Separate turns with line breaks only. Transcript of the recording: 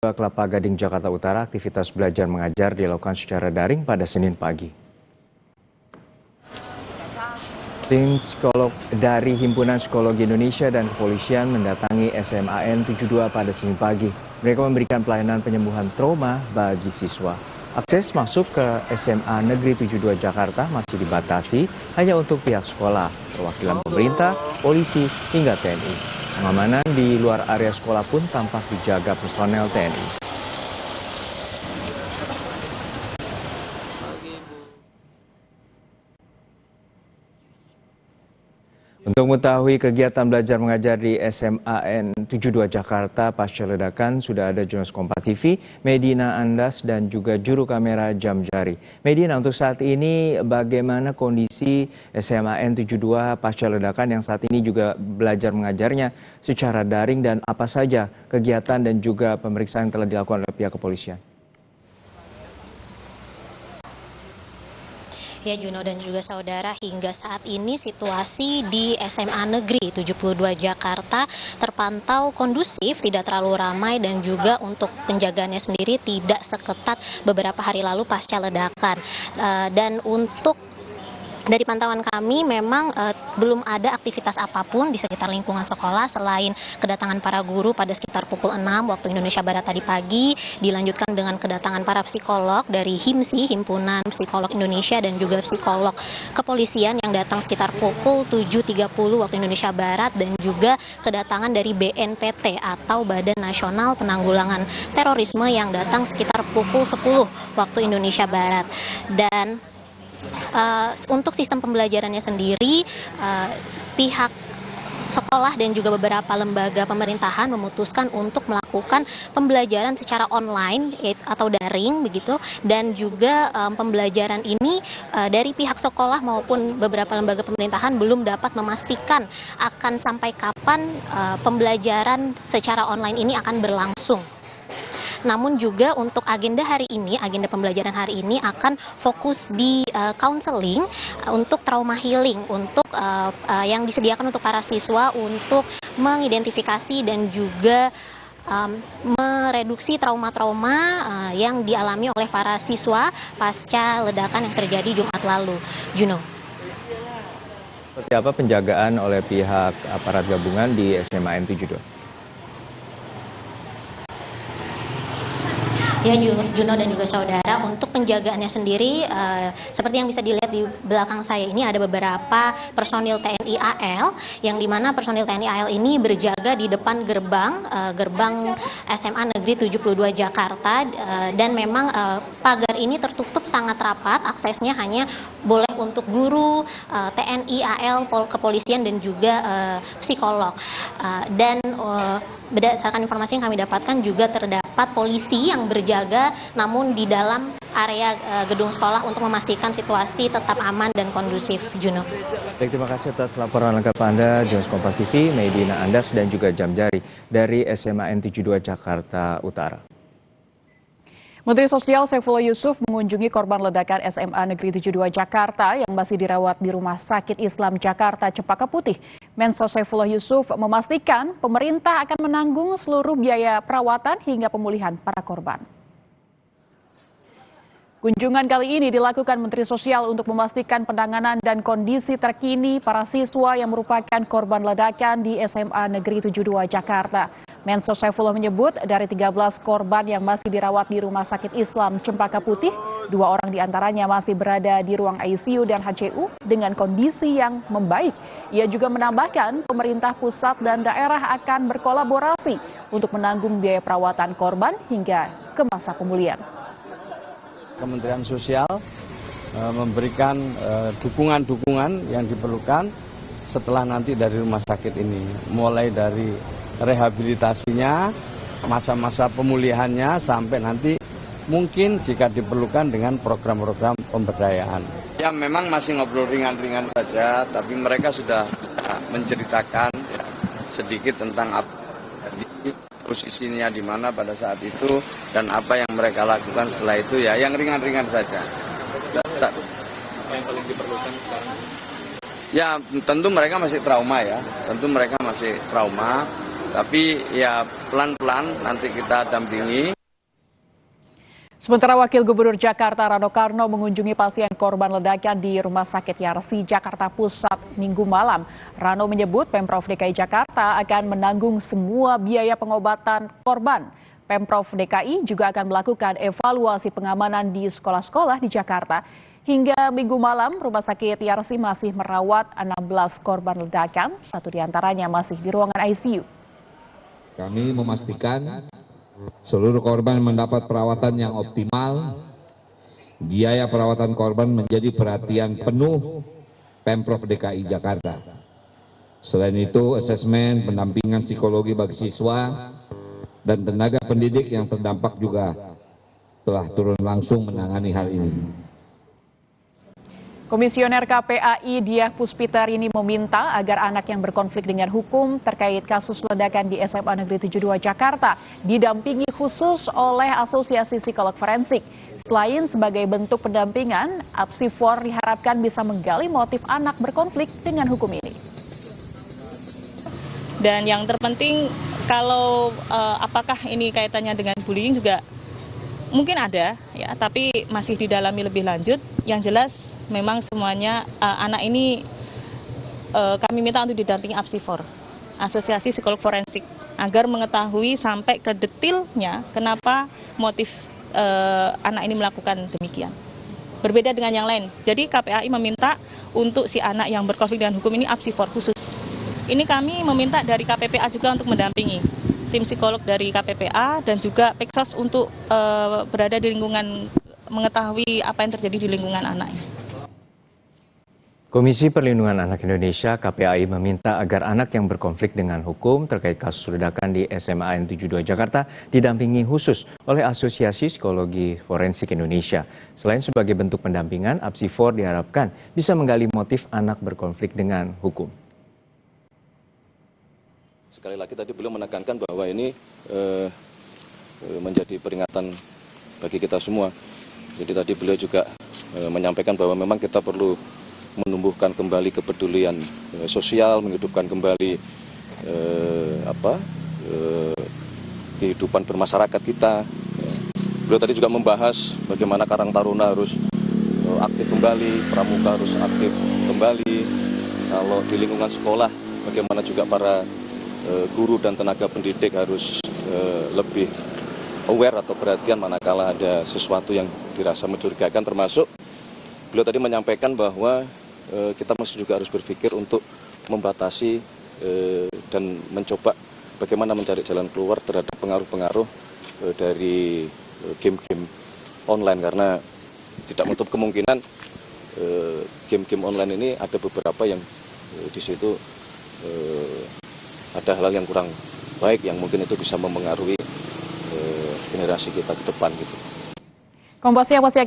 Kelapa Gading, Jakarta Utara, aktivitas belajar mengajar dilakukan secara daring pada Senin pagi. Tim psikolog dari Himpunan Psikologi Indonesia dan Kepolisian mendatangi SMAN 72 pada Senin pagi. Mereka memberikan pelayanan penyembuhan trauma bagi siswa. Akses masuk ke SMA Negeri 72 Jakarta masih dibatasi hanya untuk pihak sekolah, perwakilan pemerintah, polisi, hingga TNI. Pengamanan di luar area sekolah pun tampak dijaga personel TNI. Untuk mengetahui kegiatan belajar mengajar di SMAN 72 Jakarta pasca ledakan, sudah ada jurnalis Kompas TV, Medina Andas, dan juga juru kamera Jam Jari. Medina, untuk saat ini bagaimana kondisi SMAN 72 pasca ledakan yang saat ini juga belajar mengajarnya secara daring, dan apa saja kegiatan dan juga pemeriksaan yang telah dilakukan oleh pihak kepolisian?
Ya Juno dan juga saudara, hingga saat ini situasi di SMA Negeri 72 Jakarta terpantau kondusif, tidak terlalu ramai, dan juga untuk penjagaannya sendiri tidak seketat beberapa hari lalu pasca ledakan. Dan untuk dari pantauan kami memang belum ada aktivitas apapun di sekitar lingkungan sekolah selain kedatangan para guru pada sekitar pukul 6 waktu Indonesia Barat tadi pagi, dilanjutkan dengan kedatangan para psikolog dari HIMSI, Himpunan Psikolog Indonesia, dan juga psikolog kepolisian yang datang sekitar pukul 7.30 waktu Indonesia Barat, dan juga kedatangan dari BNPT atau Badan Nasional Penanggulangan Terorisme yang datang sekitar pukul 10 waktu Indonesia Barat. Dan untuk sistem pembelajarannya sendiri, pihak sekolah dan juga beberapa lembaga pemerintahan memutuskan untuk melakukan pembelajaran secara online atau daring begitu, dan juga pembelajaran ini dari pihak sekolah maupun beberapa lembaga pemerintahan belum dapat memastikan akan sampai kapan pembelajaran secara online ini akan berlangsung. Namun juga untuk agenda hari ini, agenda pembelajaran hari ini akan fokus di counseling untuk trauma healing, untuk yang disediakan untuk para siswa untuk mengidentifikasi dan juga mereduksi trauma-trauma yang dialami oleh para siswa pasca ledakan yang terjadi Jumat lalu. Juno.
Seperti apa penjagaan oleh pihak aparat gabungan di SMAN 72?
Ya Juno dan juga saudara, untuk penjagaannya sendiri seperti yang bisa dilihat di belakang saya ini ada beberapa personil TNI AL, yang dimana personil TNI AL ini berjaga di depan gerbang SMA Negeri 72 Jakarta, dan memang pagar ini tertutup sangat rapat, aksesnya hanya boleh untuk guru, TNI AL, kepolisian, dan juga psikolog. Dan berdasarkan informasi yang kami dapatkan juga terdapat polisi yang berjaga namun di dalam area gedung sekolah untuk memastikan situasi tetap aman dan kondusif. Juno.
Baik, terima kasih atas laporan lengkap Anda, jurnalis Kompas TV, Medina Andas, dan juga Jam Jari dari SMAN 72 Jakarta Utara.
Menteri Sosial Saifullah Yusuf mengunjungi korban ledakan SMA Negeri 72 Jakarta yang masih dirawat di Rumah Sakit Islam Jakarta Cempaka Putih. Mensos Saifullah Yusuf memastikan pemerintah akan menanggung seluruh biaya perawatan hingga pemulihan para korban. Kunjungan kali ini dilakukan Menteri Sosial untuk memastikan penanganan dan kondisi terkini para siswa yang merupakan korban ledakan di SMA Negeri 72 Jakarta. Mensos Saifullah menyebut dari 13 korban yang masih dirawat di Rumah Sakit Islam Cempaka Putih, 2 orang diantaranya masih berada di ruang ICU dan HCU dengan kondisi yang membaik. Ia juga menambahkan pemerintah pusat dan daerah akan berkolaborasi untuk menanggung biaya perawatan korban hingga ke masa pemulihan.
Kementerian Sosial memberikan dukungan-dukungan yang diperlukan setelah nanti dari rumah sakit ini, mulai dari rehabilitasinya, masa-masa pemulihannya, sampai nanti mungkin jika diperlukan dengan program-program pemberdayaan. Ya memang masih ngobrol ringan-ringan saja, tapi mereka sudah menceritakan sedikit tentang apa posisinya di mana pada saat itu dan apa yang mereka lakukan setelah itu, ya yang ringan-ringan saja. Yang paling diperlukan sekarang? Ya tentu mereka masih trauma ya, tentu mereka masih trauma. Tapi ya pelan-pelan nanti kita dampingi.
Sementara Wakil Gubernur Jakarta Rano Karno mengunjungi pasien korban ledakan di Rumah Sakit Yarsi, Jakarta Pusat Minggu malam. Rano menyebut Pemprov DKI Jakarta akan menanggung semua biaya pengobatan korban. Pemprov DKI juga akan melakukan evaluasi pengamanan di sekolah-sekolah di Jakarta. Hingga Minggu malam, Rumah Sakit Yarsi masih merawat 16 korban ledakan, satu diantaranya masih di ruangan ICU.
Kami memastikan seluruh korban mendapat perawatan yang optimal. Biaya perawatan korban menjadi perhatian penuh Pemprov DKI Jakarta. Selain itu, asesmen pendampingan psikologi bagi siswa dan tenaga pendidik yang terdampak juga telah turun langsung menangani hal ini.
Komisioner KPAI Diah Puspitarini meminta agar anak yang berkonflik dengan hukum terkait kasus ledakan di SMA Negeri 72 Jakarta didampingi khusus oleh Asosiasi Psikolog Forensik. Selain sebagai bentuk pendampingan, Apsifor diharapkan bisa menggali motif anak berkonflik dengan hukum ini.
Dan yang terpenting, kalau apakah ini kaitannya dengan bullying juga mungkin ada, ya, tapi masih didalami lebih lanjut. Yang jelas memang semuanya anak ini kami minta untuk didampingi Apsifor, Asosiasi Psikolog Forensik, agar mengetahui sampai ke detailnya kenapa motif anak ini melakukan demikian. Berbeda dengan yang lain. Jadi KPAI meminta untuk si anak yang berkonflik dengan hukum ini Apsifor khusus. Ini kami meminta dari KPPA juga untuk mendampingi. Tim psikolog dari KPPA dan juga Peksos untuk berada di lingkungan, mengetahui apa yang terjadi di lingkungan anak ini.
Komisi Perlindungan Anak Indonesia (KPAI) meminta agar anak yang berkonflik dengan hukum terkait kasus ledakan di SMAN 72 Jakarta didampingi khusus oleh Asosiasi Psikologi Forensik Indonesia. Selain sebagai bentuk pendampingan, Apsifor diharapkan bisa menggali motif anak berkonflik dengan hukum.
Sekali lagi tadi beliau menekankan bahwa ini menjadi peringatan bagi kita semua. Jadi tadi beliau juga menyampaikan bahwa memang kita perlu menumbuhkan kembali kepedulian sosial, menghidupkan kembali kehidupan bermasyarakat kita. Beliau tadi juga membahas bagaimana Karang Taruna harus aktif kembali, Pramuka harus aktif kembali. Kalau di lingkungan sekolah, bagaimana juga para guru dan tenaga pendidik harus lebih aware atau perhatian manakala ada sesuatu yang dirasa mencurigakan, termasuk beliau tadi menyampaikan bahwa kita masih juga harus berpikir untuk membatasi dan mencoba bagaimana mencari jalan keluar terhadap pengaruh-pengaruh dari game-game online, karena tidak menutup kemungkinan game-game online ini ada beberapa yang di situ ada hal-hal yang kurang baik yang mungkin itu bisa mempengaruhi generasi kita ke depan gitu.
Kompas Siang